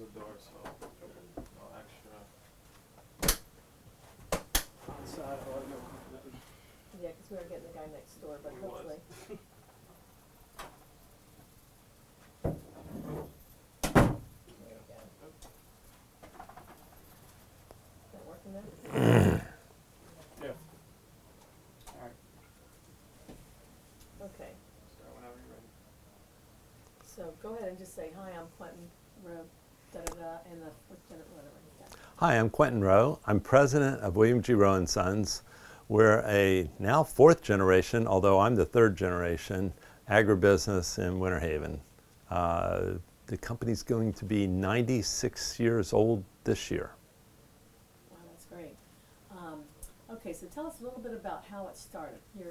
the door, so no extra. Outside, or no, Yeah, because we were getting the guy next door, but We was. hopefully. There we go. Is that working then? Yeah. Alright, Okay, start whenever you're ready. so go ahead and just say, hi, I'm Quentin Roe, da-da-da, and the, whatever you got. Hi, I'm Quentin Roe. I'm president of William G. Roe Sons. We're a now fourth generation, although I'm the third generation, agribusiness in Winter Haven. The company's going to be 96 years old this year. Wow, that's great. Okay, so tell us a little bit about how it started. Your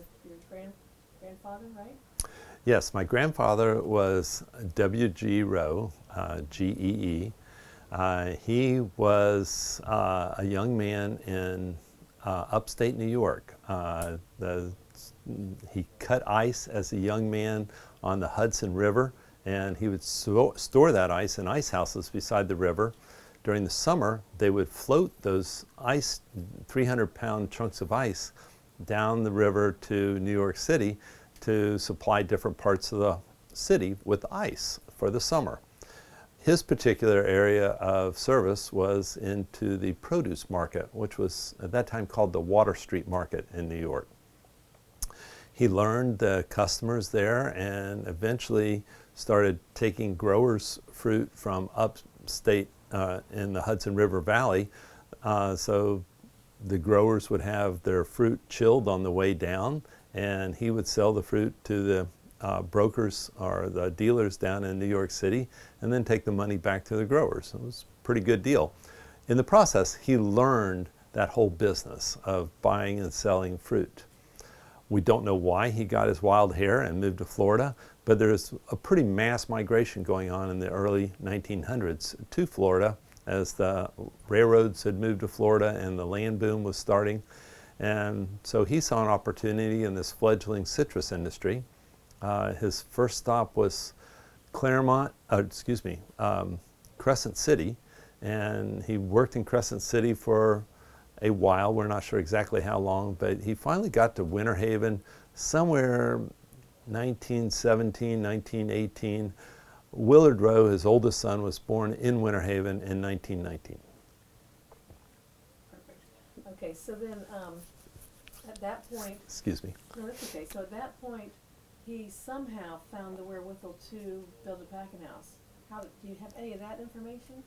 grandfather, right? Yes, my grandfather was W.G. Roe, G-E-E. He was a young man in upstate New York. He cut ice as a young man on the Hudson River, and he would store that ice in ice houses beside the river. During the summer, they would float those 300-pound chunks of ice down the river to New York City to supply different parts of the city with ice for the summer. His particular area of service was into the produce market, which was at that time called the Water Street Market in New York. He learned the customers there and eventually started taking growers' fruit from upstate in the Hudson River Valley. So the growers would have their fruit chilled on the way down, and he would sell the fruit to the brokers or the dealers down in New York City and then take the money back to the growers. It was a pretty good deal. In the process, he learned that whole business of buying and selling fruit. We don't know why he got his wild hair and moved to Florida, but there's a pretty mass migration going on in the early 1900s to Florida as the railroads had moved to Florida and the land boom was starting. And so he saw an opportunity in this fledgling citrus industry. His first stop was Crescent City, and he worked in Crescent City for a while. We're not sure exactly how long, but he finally got to Winter Haven somewhere 1917, 1918. Willard Roe, his oldest son, was born in Winter Haven in 1919. Perfect. Okay, so then at that point, Excuse me. no, that's okay. So at that point, he somehow found the wherewithal to build a packing house. Do you have any of that information?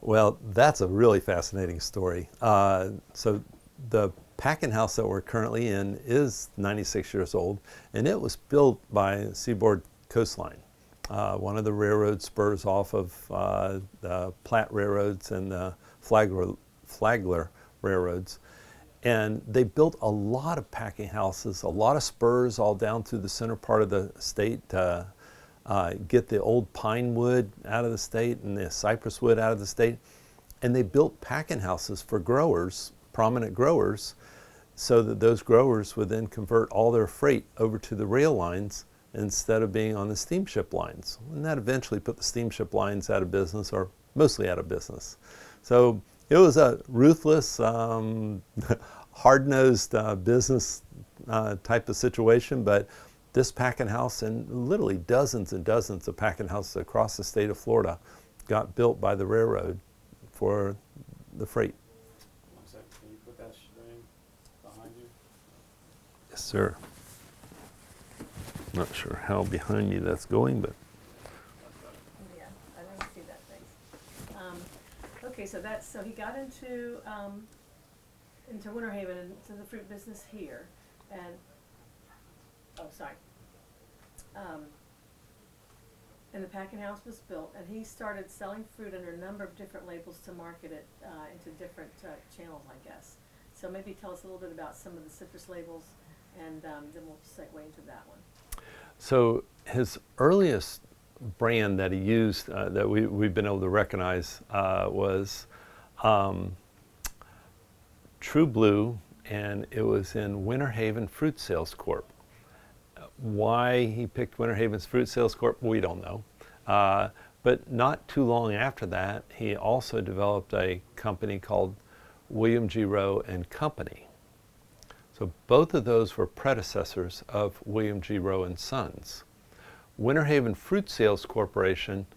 Well, that's a really fascinating story. So the packing house that we're currently in is 96 years old, and it was built by Seaboard Coastline, one of the railroad spurs off of the Platte Railroads and the Flagler Railroads. And they built a lot of packing houses, a lot of spurs all down through the center part of the state to get the old pine wood out of the state and the cypress wood out of the state. And they built packing houses for growers, prominent growers, so that those growers would then convert all their freight over to the rail lines instead of being on the steamship lines. And that eventually put the steamship lines out of business, or mostly out of business. So it was a ruthless, hard-nosed business type of situation, but this packing house and literally dozens and dozens of packing houses across the state of Florida got built by the railroad for the freight. 1 second, can you put that string behind you? Yes, sir. Not sure how behind me that's going, but Yeah, I didn't see that, thanks. Okay, so he got into Winter Haven and to the fruit business here, and and the packing house was built, and he started selling fruit under a number of different labels to market it into different channels, I guess. So maybe tell us a little bit about some of the citrus labels, and then we'll segue into that one. so his earliest brand that he used that we've been able to recognize was True Blue, and it was in Winter Haven Fruit Sales Corp. Why he picked Winter Haven's Fruit Sales Corp, we don't know. But not too long after that, he also developed a company called William G. Roe and Company. So both of those were predecessors of William G. Roe and Sons. Winter Haven Fruit Sales Corporation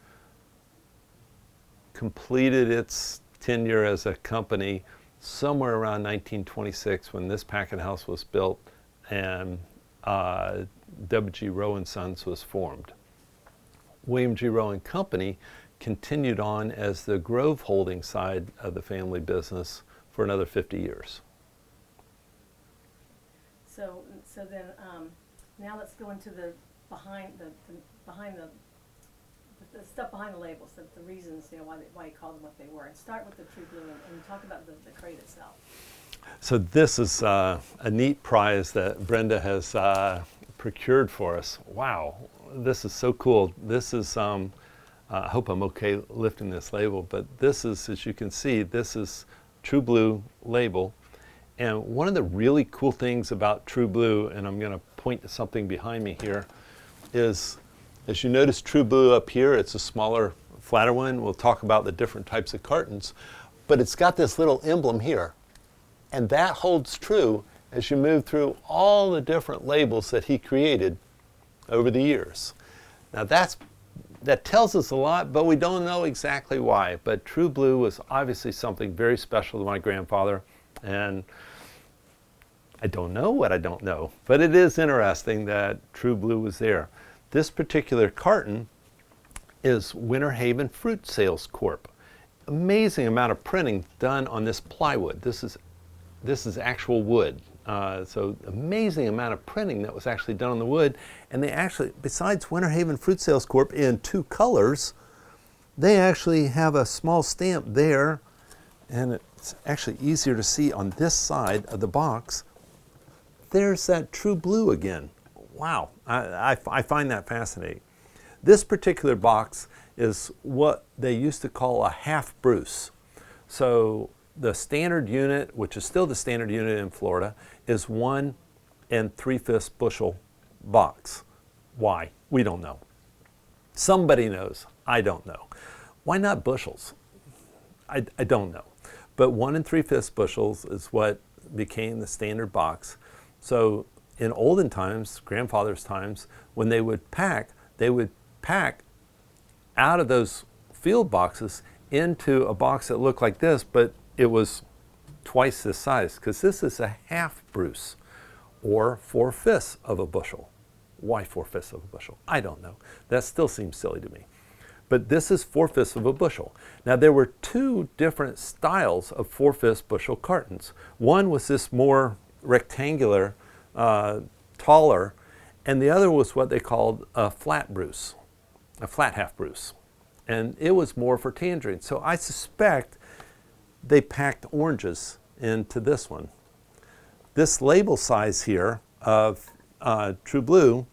completed its tenure as a company somewhere around 1926 when this packing house was built and W.G. Roe and Sons was formed. William G. Roe and Company continued on as the Grove Holding side of the family business for another 50 years. So then, now let's go into the behind the stuff behind the labels, the reasons, you know, why you called them what they were, and start with the True Blue and talk about the crate itself. So this is a neat prize that Brenda has procured for us. Wow, this is so cool. This is, I hope I'm okay lifting this label, but this is, as you can see, this is True Blue label. And one of the really cool things about True Blue, and I'm going to point to something behind me here, is as you notice True Blue up here, it's a smaller, flatter one. We'll talk about the different types of cartons, but it's got this little emblem here. And that holds true as you move through all the different labels that he created over the years. Now that tells us a lot, but we don't know exactly why. But True Blue was obviously something very special to my grandfather, and I don't know what I don't know, but it is interesting that True Blue was there. This particular carton is Winter Haven Fruit Sales Corp. Amazing amount of printing done on this plywood. This is actual wood. So amazing amount of printing that was actually done on the wood. And they actually, besides Winter Haven Fruit Sales Corp in 2 colors, they actually have a small stamp there, and it's actually easier to see on this side of the box. There's that True Blue again. Wow, I find that fascinating. This particular box is what they used to call a half Bruce. So the standard unit, which is still the standard unit in Florida, is 1 3/5 bushel box. Why? We don't know. Somebody knows. I don't know. Why not bushels? I don't know. But 1 3/5 bushels is what became the standard box. So in olden times, grandfather's times, when they would pack out of those field boxes into a box that looked like this, but it was twice this size, because this is a half Bruce, or 4/5 of a bushel. Why 4/5 of a bushel? I don't know. That still seems silly to me. But this is 4/5 of a bushel. Now there were 2 different styles of 4/5 bushel cartons. One was this more rectangular, taller, and the other was what they called a flat Bruce, a flat half Bruce. And it was more for tangerines. So I suspect they packed oranges into this one. This label size here of True Blue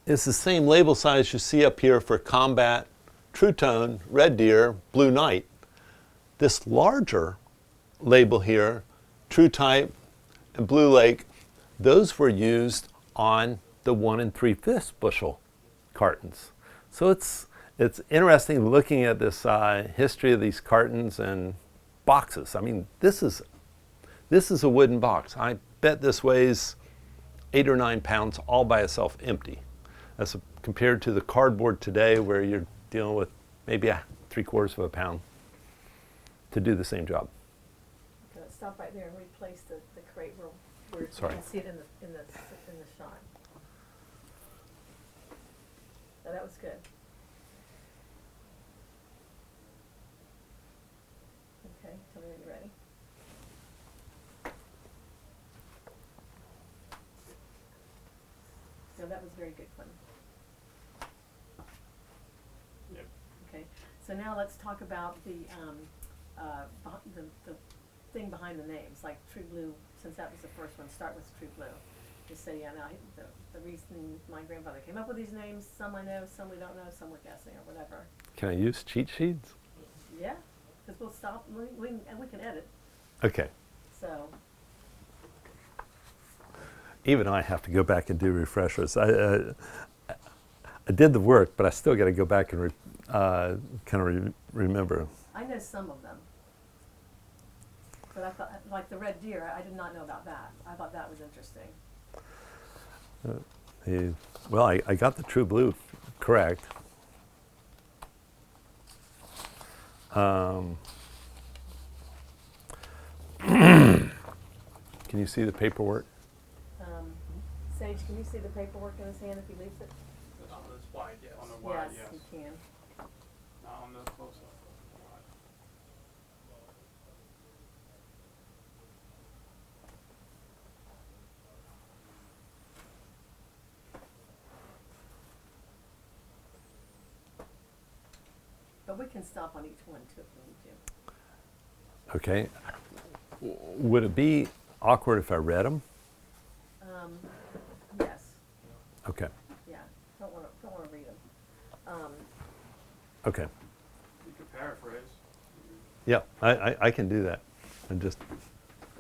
is the same label size you see up here for Combat, True Tone, Red Deer, Blue Night. This larger label here, True Type and Blue Lake, those were used on the 1 3/5 bushel cartons. So it's interesting looking at this history of these cartons and boxes. I mean, this is a wooden box. I bet this weighs 8 or 9 pounds all by itself, empty. That's compared to the cardboard today, where you're dealing with maybe 3/4 of a pound to do the same job. Okay, let's stop right there and replace the crate where you Sorry. can see it in the shot. So that was good. Okay, tell me when you're ready. So that was very good, Quentin. Yep. Okay, so now let's talk about the thing behind the names, like True Blue, since that was the first one, start with True Blue. Just say, yeah, now, the reason my grandfather came up with these names, some I know, some we don't know, some we're guessing, or whatever. Can I use cheat sheets? Yeah, because we'll stop, and we can edit, Okay. so. Even I have to go back and do refreshers. I I did the work, but I still got to go back and remember. I know some of them. But I thought, like the red deer, I did not know about that. I thought that was interesting. Well, I got the true blue correct. Can you see the paperwork? Sage, can you see the paperwork in his hand if he leaves it? On this wide, yes. On the wide, yes. Yes, you can. Not on the close-up. Wide. But we can stop on each one too if we need to. Okay. Would it be awkward if I read them? Yes, Okay. yeah, don't wanna read them. Okay. You could paraphrase. Yeah, I can do that. And just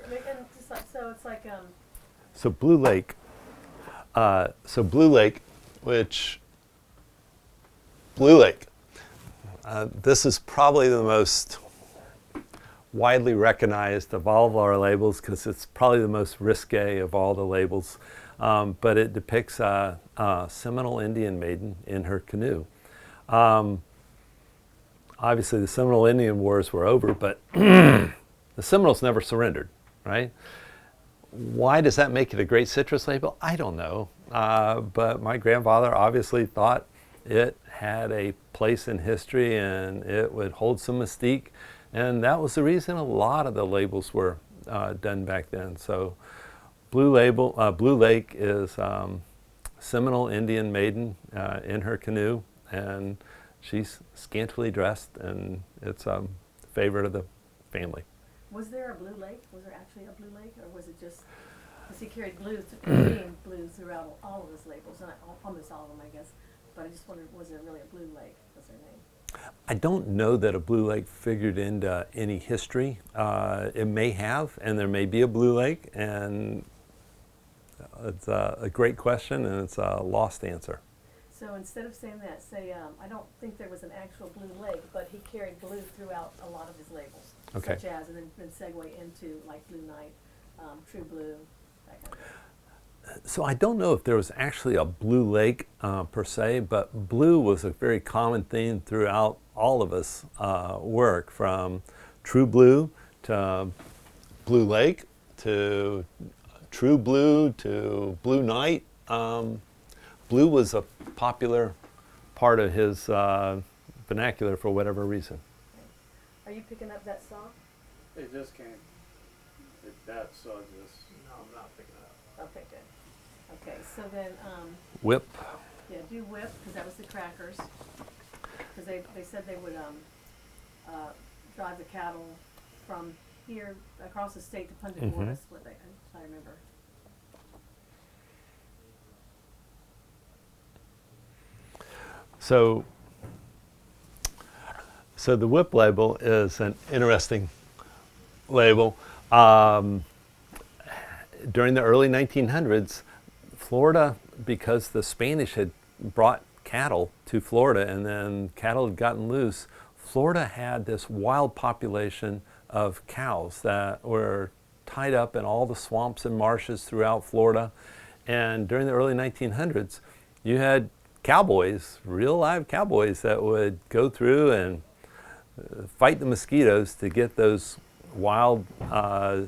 I mean, and just like, so it's like, so Blue Lake. Blue Lake, this is probably the most widely recognized of all of our labels because it's probably the most risque of all the labels. But it depicts a Seminole Indian maiden in her canoe. Obviously, the Seminole Indian Wars were over, but the Seminoles never surrendered, right? Why does that make it a great citrus label? I don't know. But my grandfather obviously thought it had a place in history and it would hold some mystique. And that was the reason a lot of the labels were done back then. So Blue Lake is Seminole Indian maiden in her canoe, and she's scantily dressed, and it's a favorite of the family. was there a blue lake? Was there actually a blue lake, or was it just, because he carried blue, being blue throughout all of his labels, and almost all of them, I guess. But I just wondered, was there really a blue lake? Was her name? I don't know that a Blue Lake figured into any history. It may have, and there may be a Blue Lake, and it's a great question, and it's a lost answer. So instead of saying that, say, I don't think there was an actual blue lake, but he carried blue throughout a lot of his labels. Okay. Such as, and then segue into like Blue Night, True Blue, that kind of thing. So I don't know if there was actually a Blue Lake per se, but blue was a very common theme throughout all of us work, from True Blue to Blue Lake to True Blue to Blue Night. Blue was a popular part of his vernacular for whatever reason. Are you picking up that saw? It just came. That saw just. No, I'm not picking it up. Okay, good. Okay, so then, Whip. yeah, do whip, because that was the crackers. Because they said they would drive the cattle from here across the state to Punta Gorda, Mhm. is what I remember. So the whip label is an interesting label. During the early 1900s, Florida, because the Spanish had brought cattle to Florida and then cattle had gotten loose, Florida had this wild population of cows that were tied up in all the swamps and marshes throughout Florida. And during the early 1900s, you had cowboys, real live cowboys, that would go through and fight the mosquitoes to get those wild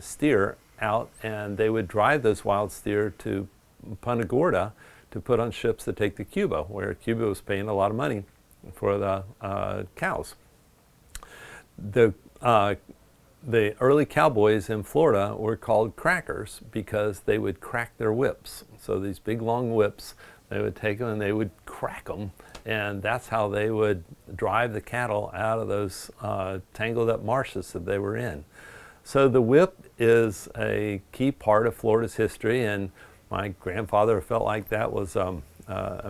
steer out, and they would drive those wild steer to Punta Gorda to put on ships to take to Cuba, where Cuba was paying a lot of money for the cows. The early cowboys in Florida were called crackers because they would crack their whips. So these big long whips, they would take them and they would crack them, and that's how they would drive the cattle out of those tangled up marshes that they were in. So the whip is a key part of Florida's history, and my grandfather felt like that was a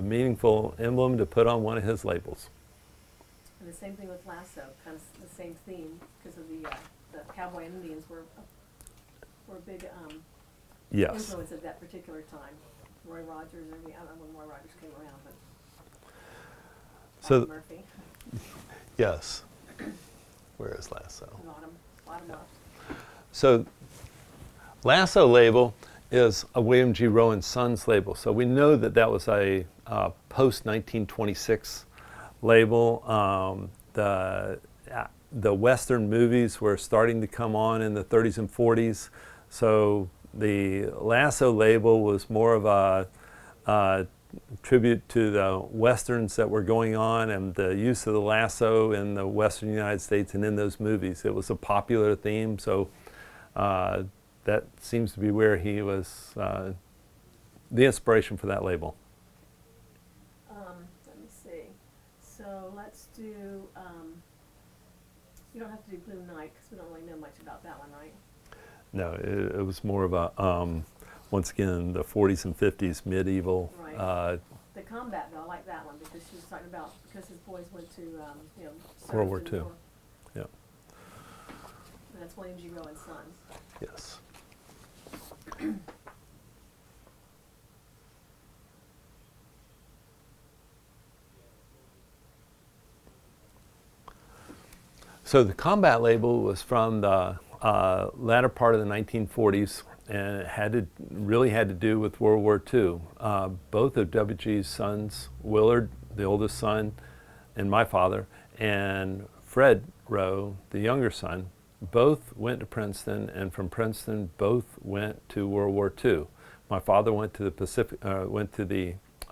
meaningful emblem to put on one of his labels. And the same thing with lasso, kind of the same theme, because of the cowboy and Indians were a big Yes. influence at that particular time. Roy Rogers, I don't know when Roy Rogers came around, but So- Murphy, Yes. Where is Lasso? bottom left. So Lasso label is a William G. Roe and Sons label. So we know that that was a post-1926 label. The Western movies were starting to come on in the 30s and 40s. So the Lasso label was more of a tribute to the Westerns that were going on and the use of the lasso in the Western United States and in those movies. It was a popular theme, so that seems to be where he was, the inspiration for that label. Let me see. So let's do, you don't have to do Blue Night because we don't really know much about that one, right? No, it was more of a, once again, the 40s and 50s medieval. Right. The combat, though, I like that one because she was talking about, because his boys went to, served World War in the II. war. Yeah. And that's William G. Roe and Sons. Yes. So the combat label was from the latter part of the 1940s, and it really had to do with World War II. Both of W.G.'s sons, Willard, the oldest son, and my father, and Fred Roe, the younger son, both went to Princeton, and from Princeton, both went to World War II. My father went to the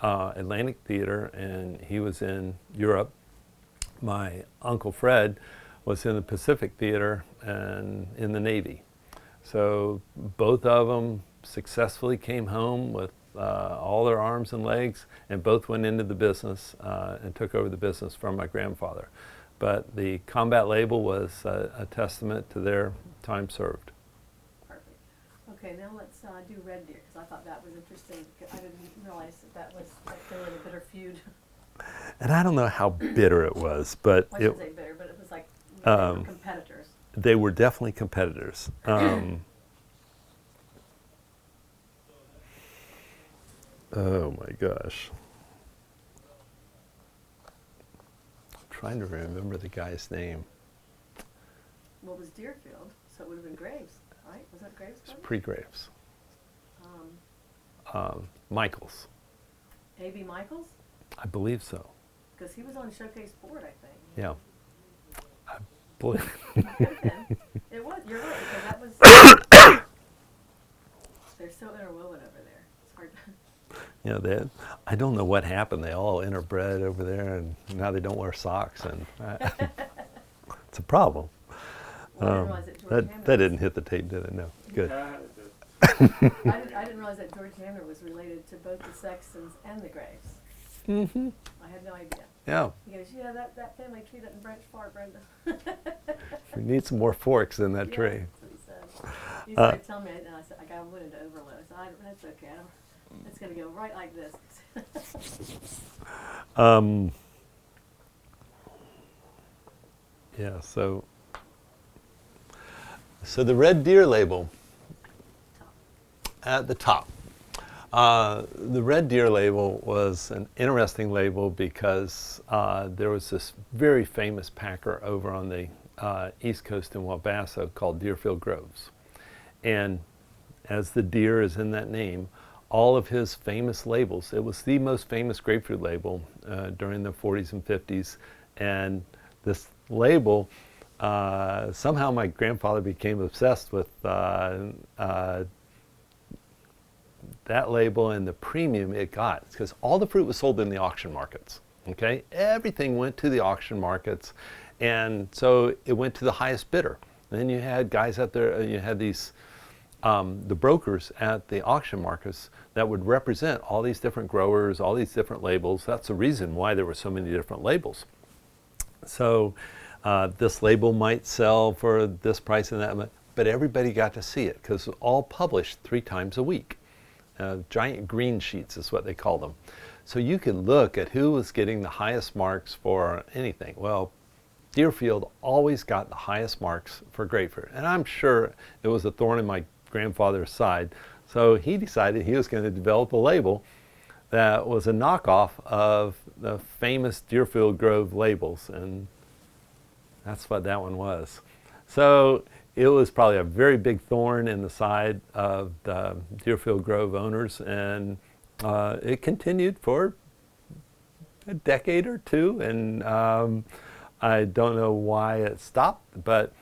Atlantic Theater, and he was in Europe. My Uncle Fred was in the Pacific Theater and in the Navy. So both of them successfully came home with all their arms and legs, and both went into the business and took over the business from my grandfather. But the combat label was a testament to their time served. Perfect. Okay, now let's do Red Deer because I thought that was interesting. I didn't realize that was like they were in a bitter feud. And I don't know how bitter it was, but I shouldn't say bitter, but it was like they were competitors. they were definitely competitors. Oh my gosh. I'm trying to remember the guy's name. Well, it was Deerfield, so it would have been Graves, right? Was that Graves' It's brother? pre-Graves. Michaels. A.B. Michaels? I believe so. Because he was on Showcase Board, I think. Yeah. I believe. Could have been. It was, you're right, because that was, they're so interwoven over there. It's hard to, You know, I don't know what happened. They all interbred over there, and now they don't wear socks, and it's a problem. well, I didn't realize that George Hamner That didn't hit the tape, did it? No. Good. Yeah, it did. I didn't realize that George Hamner was related to both the Sextons and the Graves. Mm-hmm. I had no idea. Yeah. He goes, yeah, that family tree doesn't branch far, Brenda. We need some more forks in that Yeah, tree. that's what he said. He started telling me, and I said, I got one into overload. I said, that's okay. It's going to go right like this. Yeah, so the Red Deer label at the top. The Red Deer label was an interesting label because there was this very famous packer over on the East Coast in Wabasso called Deerfield Groves. And as the deer is in that name, all of his famous labels, it was the most famous grapefruit label during the 40s and 50s. And this label, somehow my grandfather became obsessed with that label and the premium it got, because all the fruit was sold in the auction markets. Okay, everything went to the auction markets, and so it went to the highest bidder. And then you had guys out there, you had these the brokers at the auction markets that would represent all these different growers, all these different labels. That's the reason why there were so many different labels. So this label might sell for this price and that, but everybody got to see it because it was all published 3 times a week. Giant green sheets is what they call them. So you could look at who was getting the highest marks for anything. Well, Deerfield always got the highest marks for grapefruit. And I'm sure it was a thorn in my grandfather's side. So he decided he was going to develop a label that was a knockoff of the famous Deerfield Grove labels, and that's what that one was. So it was probably a very big thorn in the side of the Deerfield Grove owners, and it continued for a decade or two, and I don't know why it stopped, but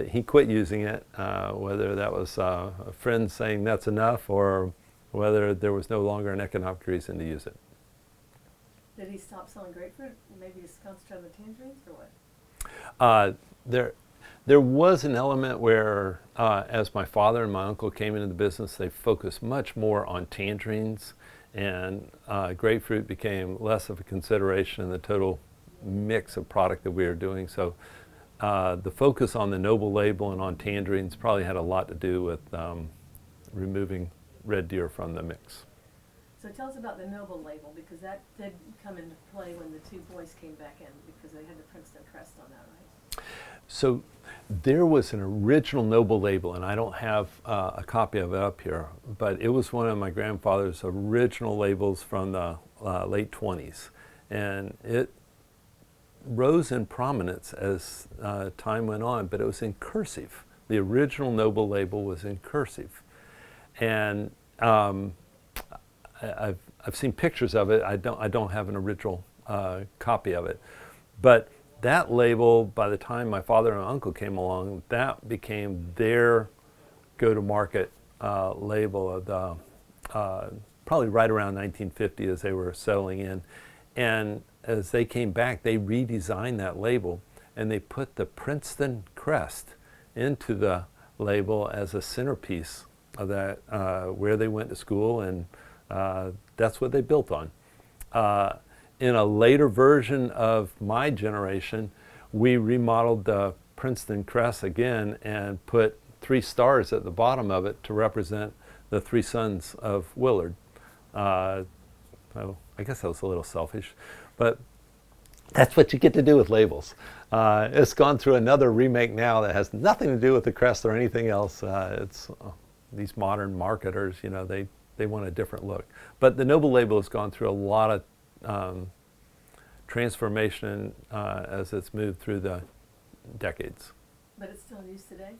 he quit using it, whether that was a friend saying that's enough or whether there was no longer an economic reason to use it. Did he stop selling grapefruit? Maybe just concentrate on the tangerines, or what? There was an element where, as my father and my uncle came into the business, they focused much more on tangerines, and grapefruit became less of a consideration in the total mix of product that we were doing. So the focus on the Noble label and on tangerines probably had a lot to do with removing Red Deer from the mix. So tell us about the Noble label, because that did come into play when the two boys came back in, because they had the Princeton crest on that, right? So there was an original Noble label, and I don't have a copy of it up here, but it was one of my grandfather's original labels from the late 20s. And it rose in prominence as time went on, but it was in cursive. The original Noble label was in cursive. And I've seen pictures of it. I don't have an original copy of it. But that label, by the time my father and uncle came along, that became their go-to-market label of the, probably right around 1950 as they were settling in. And as they came back, they redesigned that label, and they put the Princeton crest into the label as a centerpiece of that, where they went to school, and that's what they built on. In a later version of my generation, we remodeled the Princeton crest again and put 3 stars at the bottom of it to represent the 3 sons of Willard. So I guess that was a little selfish, but that's what you get to do with labels. It's gone through another remake now that has nothing to do with the crest or anything else. It's these modern marketers, you know, they want a different look. But the Noble label has gone through a lot of transformation as it's moved through the decades. But it's still in use today?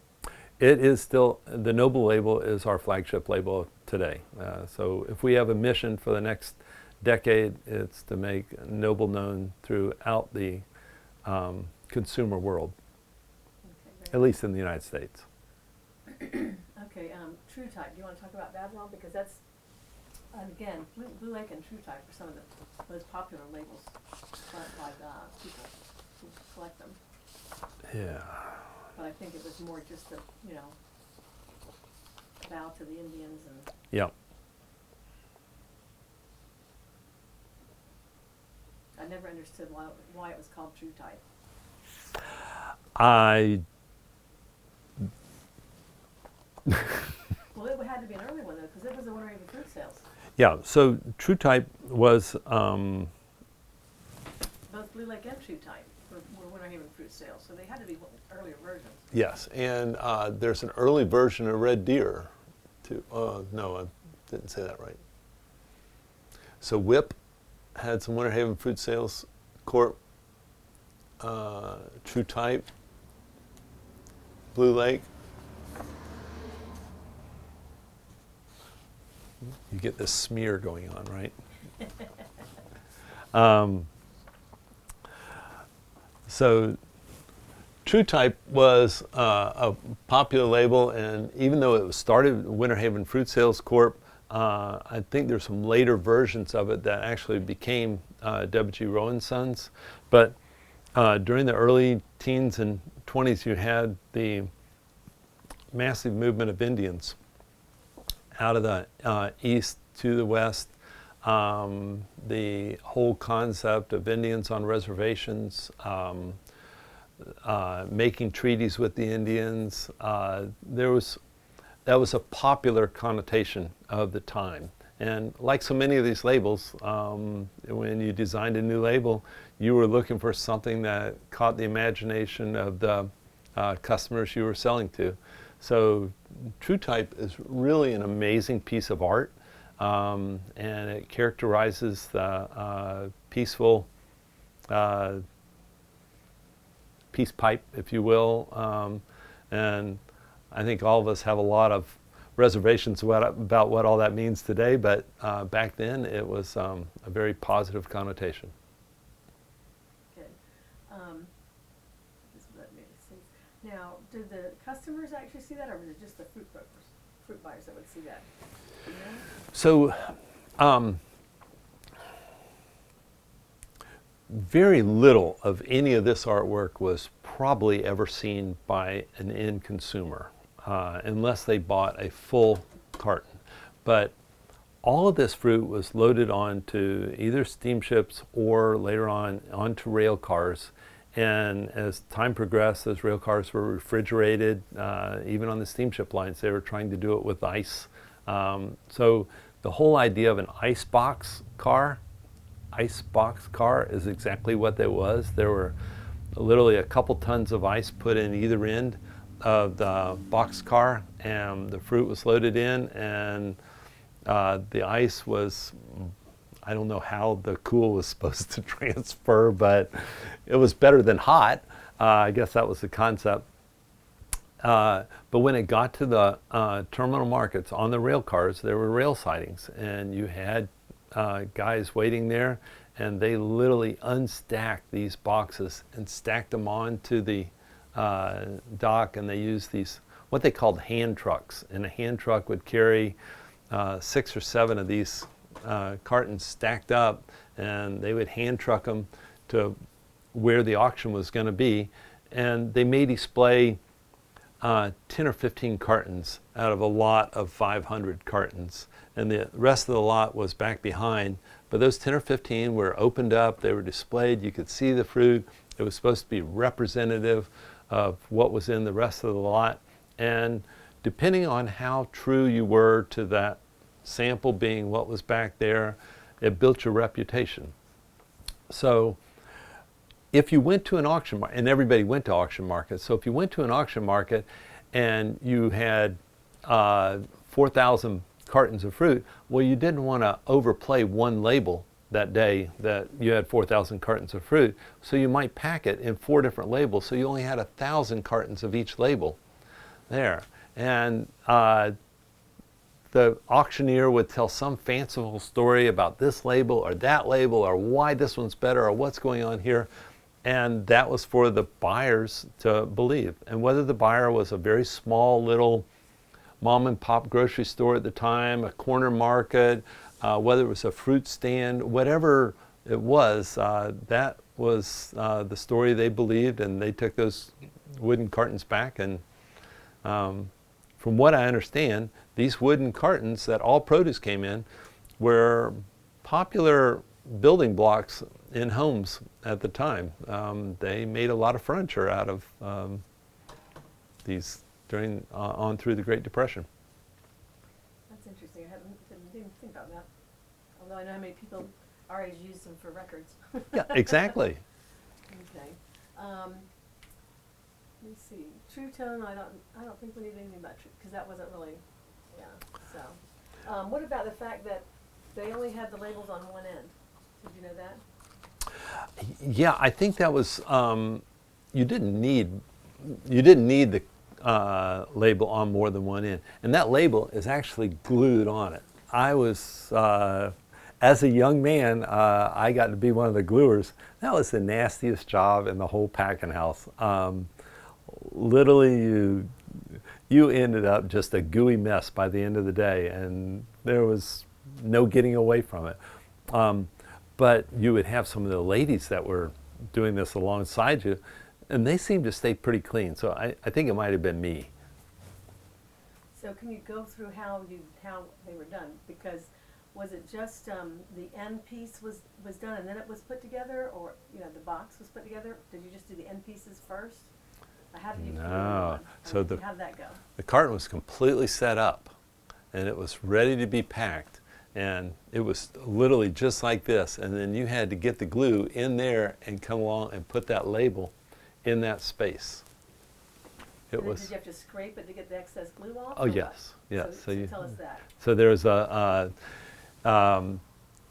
It is still, the Noble label is our flagship label today. So if we have a mission for the next decade, it's to make Noble known throughout the consumer world, Okay, at least in the United States. Okay, True Type. Do you want to talk about that at all? Because that's, again, Blue Lake and True Type are some of the most popular labels by people who collect them. Yeah. But I think it was more just a, you know, bow to the Indians and. Yeah. I never understood why it was called True Type. Well, it had to be an early one though, because it was the winner of the fruit sales. Yeah, so True Type was Both Blue Lake and True Type were Winter Haven fruit sales, so they had to be earlier versions. yes, and there's an early version of Red Deer too. No, I didn't say that right. So Whip had some Winter Haven Fruit Sales Corp, True Type, Blue Lake. You get this smear going on, right? So True Type was a popular label, and even though it was started Winter Haven Fruit Sales Corp., I think there's some later versions of it that actually became W.G. Roe Sons. But during the early teens and 20s, you had the massive movement of Indians out of the east to the west. The whole concept of Indians on reservations, making treaties with the Indians, that was a popular connotation of the time. And like so many of these labels, when you designed a new label, you were looking for something that caught the imagination of the customers you were selling to. So True Type is really an amazing piece of art. and it characterizes the peaceful peace pipe, if you will. And I think all of us have a lot of reservations about what all that means today, but back then it was a very positive connotation. Good. Let me see. Now, do the customers actually see that, or was it just the fruit brokers, fruit buyers that would see that? Do you know? So, very little of any of this artwork was probably ever seen by an end consumer, unless they bought a full carton. But all of this fruit was loaded onto either steamships or later on onto rail cars. And as time progressed, those rail cars were refrigerated. Even on the steamship lines, they were trying to do it with ice. So the whole idea of an icebox car is exactly what that was. There were literally a couple tons of ice put in either end of the box car, and the fruit was loaded in, and the ice was, I don't know how the cool was supposed to transfer, but it was better than hot. I guess that was the concept. But when it got to the terminal markets on the rail cars, there were rail sidings, and you had guys waiting there, and they literally unstacked these boxes and stacked them onto the dock, and they used these, what they called hand trucks, and a hand truck would carry 6 or 7 of these cartons stacked up, and they would hand truck them to where the auction was going to be, and they may display 10 or 15 cartons out of a lot of 500 cartons, and the rest of the lot was back behind. But those 10 or 15 were opened up, they were displayed, you could see the fruit. It was supposed to be representative of what was in the rest of the lot, and depending on how true you were to that sample being what was back there, it built your reputation. So if you went to an auction market, and everybody went to auction markets, so if you went to an auction market and you had 4,000 cartons of fruit, well, you didn't want to overplay one label that day that you had 4,000 cartons of fruit, so you might pack it in 4 different labels, so you only had 1,000 cartons of each label there. And the auctioneer would tell some fanciful story about this label or that label, or why this one's better, or what's going on here. And that was for the buyers to believe. And whether the buyer was a very small little mom and pop grocery store at the time, a corner market, whether it was a fruit stand, whatever it was, that was the story they believed, and they took those wooden cartons back. And from what I understand, these wooden cartons that all produce came in were popular building blocks in homes at the time. They made a lot of furniture out of these during on through the Great Depression. That's interesting. Didn't think about that. Although I know how many people our age use them for records. Yeah, exactly. Okay. Let's see. True Tone. I don't think we need anything about True, because that wasn't really. Yeah. So, what about the fact that they only had the labels on one end? Did you know that? Yeah, I think that was you didn't need the label on more than one end, and that label is actually glued on it. I was as a young man, I got to be one of the gluers. That was the nastiest job in the whole packing house. Literally, you ended up just a gooey mess by the end of the day, and there was no getting away from it. But you would have some of the ladies that were doing this alongside you, and they seemed to stay pretty clean. So I think it might have been me. So can you go through how they were done? Because was it just the end piece was done and then it was put together, or the box was put together? Did you just do the end pieces first? How did you put it on? So how did that go? The carton was completely set up, and it was ready to be packed. And it was literally just like this, and then you had to get the glue in there and come along and put that label in that space. It was. Did you have to scrape it to get the excess glue off? Oh yes, yes. So tell us that. So there's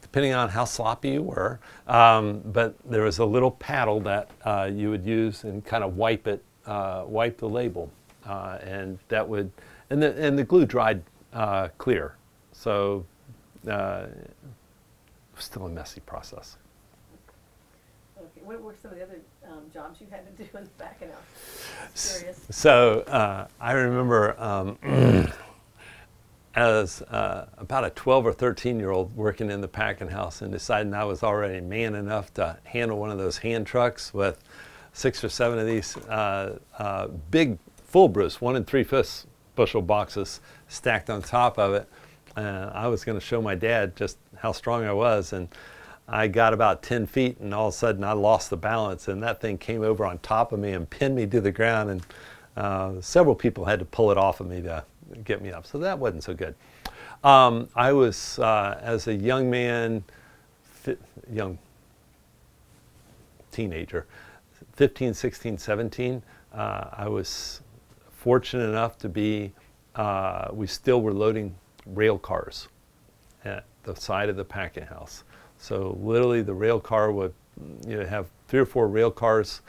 depending on how sloppy you were. But there was a little paddle that you would use and kind of wipe the label, and that would, and the glue dried clear. So it was still a messy process. Okay, what were some of the other jobs you had to do in the packing house? Curious. So I remember as about a 12 or 13-year-old working in the packing house and deciding I was already man enough to handle one of those hand trucks with 6 or 7 of these big full Bruce 1 3/5 bushel boxes stacked on top of it. I was going to show my dad just how strong I was, and I got about 10 feet, and all of a sudden I lost the balance, and that thing came over on top of me and pinned me to the ground, and several people had to pull it off of me to get me up. So that wasn't so good. I was, as a young man, young teenager, 15, 16, 17, I was fortunate enough to be, we still were loading rail cars at the side of the packing house. So literally the rail car would have 3 or 4 rail cars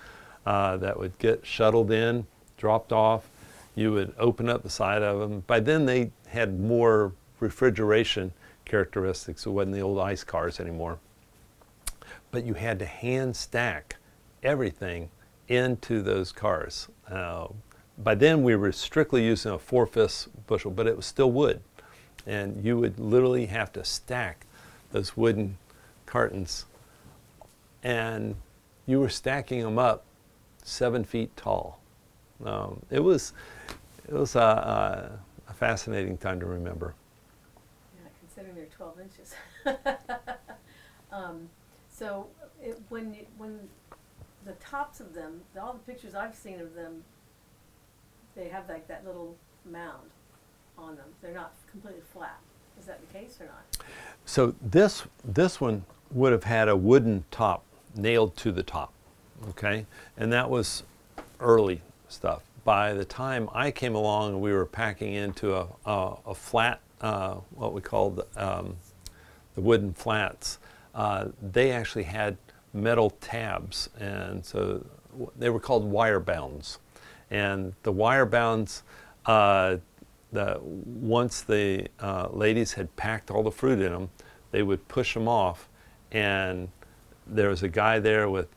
that would get shuttled in, dropped off. You would open up the side of them. By then they had more refrigeration characteristics. It wasn't the old ice cars anymore. But you had to hand stack everything into those cars. By then we were strictly using a 4/5 bushel, but it was still wood. And you would literally have to stack those wooden cartons. And you were stacking them up 7 feet tall. It was a fascinating time to remember. Yeah, considering they're 12 inches. So when the tops of them, all the pictures I've seen of them, they have like that little mound on them. They're not completely flat. Is that the case or not? So this one would have had a wooden top nailed to the top, okay? And that was early stuff. By the time I came along and we were packing into a flat, what we called the wooden flats, they actually had metal tabs, and so they were called wire bounds. And the wire bounds, once the ladies had packed all the fruit in them, they would push them off, and there was a guy there with,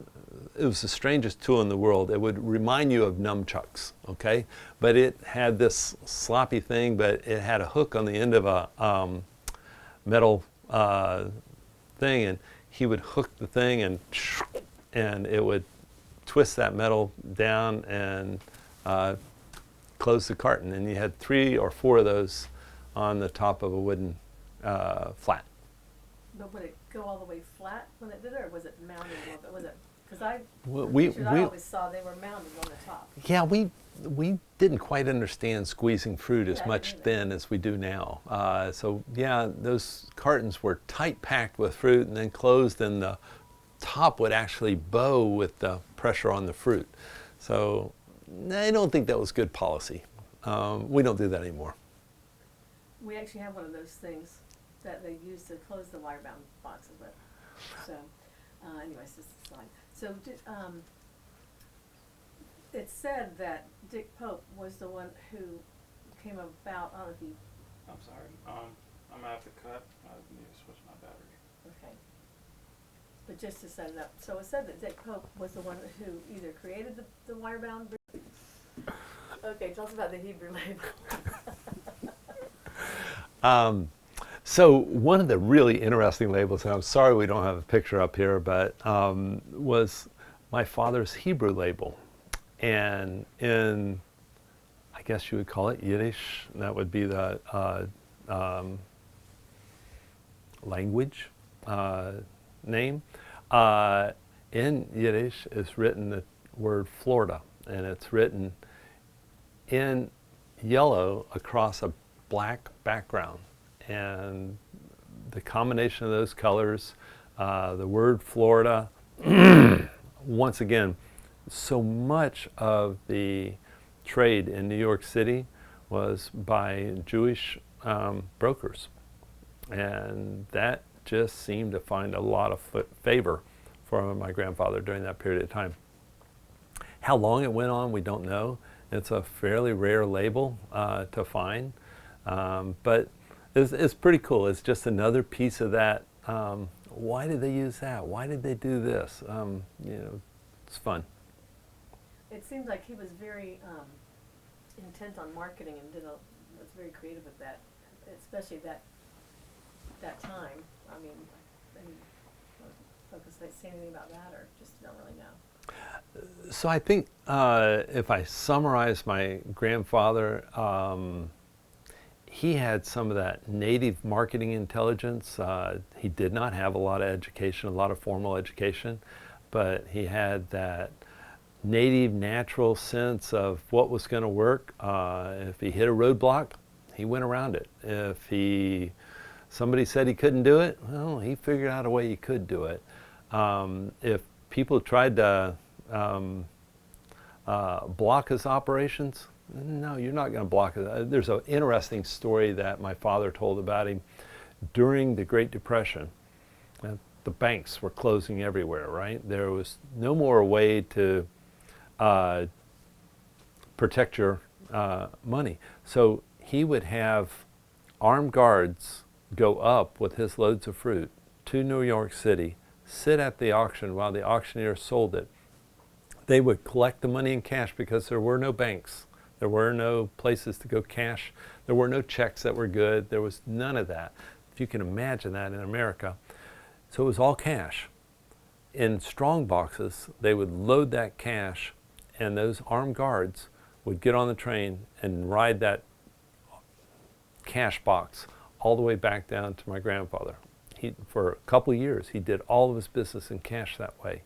it was the strangest tool in the world. It would remind you of nunchucks, okay? But it had this sloppy thing, but it had a hook on the end of a metal thing, and he would hook the thing, and it would twist that metal down and close the carton. And you had 3 or 4 of those on the top of a wooden flat. But would it go all the way flat when it did it, or was it mounted a little bit? Was it? Because I always saw they were mounted on the top. Yeah, we didn't quite understand squeezing fruit as Yeah, much then as we do now. So yeah, those cartons were tight packed with fruit and then closed, and the top would actually bow with the pressure on the fruit. So I don't think that was good policy. We don't do that anymore. We actually have one of those things that they use to close the wire-bound boxes with. So, anyways, this is a slide. So, it said that Dick Pope was the one who came about. I don't know if he. I'm sorry. I'm gonna have to cut. I need to switch my battery. Okay. But just to set it up, so it said that Dick Pope was the one who either created the wire-bound. Okay, tell us about the Hebrew label. So one of the really interesting labels, and I'm sorry we don't have a picture up here, but was my father's Hebrew label. And in, I guess you would call it Yiddish, that would be the language name. In Yiddish is written the word Florida, and it's written in yellow across a black background. And the combination of those colors, the word Florida, once again, so much of the trade in New York City was by Jewish brokers. And that just seemed to find a lot of favor for my grandfather during that period of time. How long it went on, we don't know. It's a fairly rare label to find, but it's pretty cool. It's just another piece of that. Why did they use that? Why did they do this? It's fun. It seems like he was very intent on marketing and was very creative with that, especially that time. I mean, any folks say anything about that, or just don't really know? So I think if I summarize my grandfather, he had some of that native marketing intelligence. He did not have a lot of education, a lot of formal education, but he had that native, natural sense of what was going to work. If he hit a roadblock, he went around it. If somebody said he couldn't do it, well, he figured out a way he could do it. If people tried to block his operations, no, you're not going to block it. There's an interesting story that my father told about him during the Great Depression. The banks were closing everywhere, right? There was no more way to protect your money. So he would have armed guards go up with his loads of fruit to New York City, sit at the auction while the auctioneer sold it. They would collect the money in cash because there were no banks. There were no places to go cash. There were no checks that were good. There was none of that. If you can imagine that in America. So it was all cash. In strong boxes, they would load that cash, and those armed guards would get on the train and ride that cash box all the way back down to my grandfather. For a couple of years, he did all of his business in cash that way.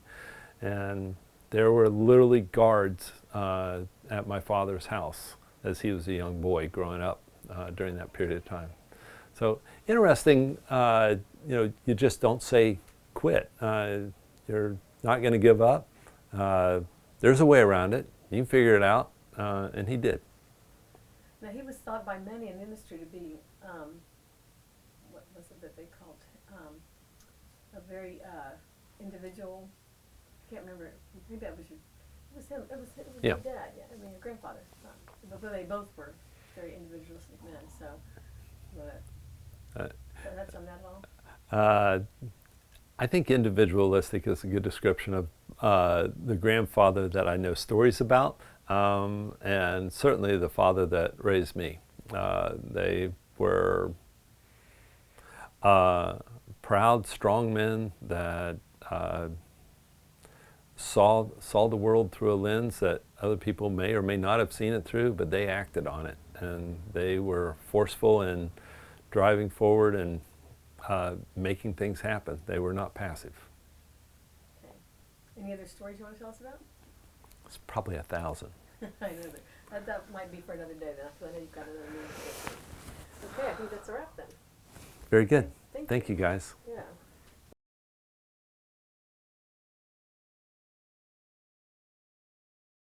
And there were literally guards at my father's house as he was a young boy growing up during that period of time. So interesting, you just don't say quit. You're not going to give up. There's a way around it. You can figure it out, and he did. Now, he was thought by many in the industry to be, what was it that they called, a very individual. I can't remember. Maybe that was it was him. It was Yeah. your dad. Yeah, I mean your grandfather. But they both were very individualistic men. So, that's on that at all. I think individualistic is a good description of the grandfather that I know stories about, and certainly the father that raised me. They were proud, strong men that saw the world through a lens that other people may or may not have seen it through, but they acted on it, and they were forceful in driving forward and making things happen. They were not passive. Okay. Any other stories you want to tell us about? It's probably 1,000. I know that might be for another day then, because I know you've got another meeting. Okay, I think that's a wrap then. Very good. Thank Thank you, guys.